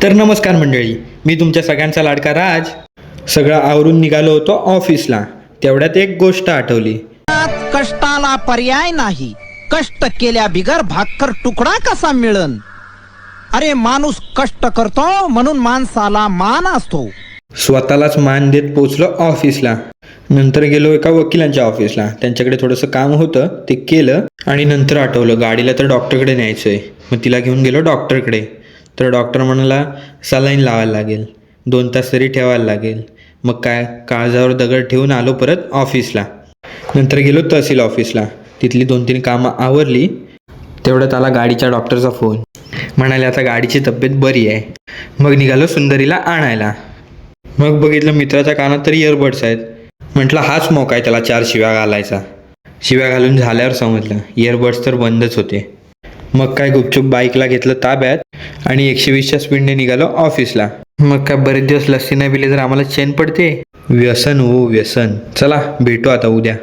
तर नमस्कार मंडळी, मी तुमच्या सगळ्यांचा लाडका राज. सगळं आवरून निघालो होतो ऑफिसला. तेवढ्यात एक गोष्ट आठवली. कष्टाला पर्याय नाही, कष्ट केल्या बिगर भाकर तुकडा कसा मिळन. अरे माणूस कष्ट करतो म्हणून माणसाला मान असतो. स्वतःलाच मान देत पोचलो ऑफिसला. नंतर गेलो एका वकिलांच्या ऑफिसला. त्यांच्याकडे थोडंसं काम होतं, ते केलं आणि नंतर आठवलं गाडीला तर डॉक्टरकडे न्यायचं आहे. मग तिला घेऊन गेलो डॉक्टरकडे. तर डॉक्टर म्हणाला सलाईन लावायला लागेल, 2 तास तरी ठेवायला लागेल. मग काय, काळजावर दगड ठेवून आलो परत ऑफिसला. नंतर गेलो तहसील ऑफिसला. तिथली 2-3 कामं आवरली. तेवढ्यात आला गाडीच्या डॉक्टरचा फोन. म्हणाले आता गाडीची तब्येत बरी आहे. मग निघालो सुंदरीला आणायला. मग बघितलं मित्राच्या कानात तरी इयरबड्स आहेत. म्हटलं हाच मौका आहे त्याला 4 शिव्या घालायचा. शिव्या घालून झाल्यावर समजलं इयरबड्स तर बंदच होते. मग काय गुपचूप बाईकला घेतलं ताब्यात आणि 120च्या स्पीडने निघालो ऑफिसला. मग काय बरेच दिवस लस्सी नाही पिली तर आम्हाला चैन पडते. व्यसन हो व्यसन. चला भेटू आता उद्या.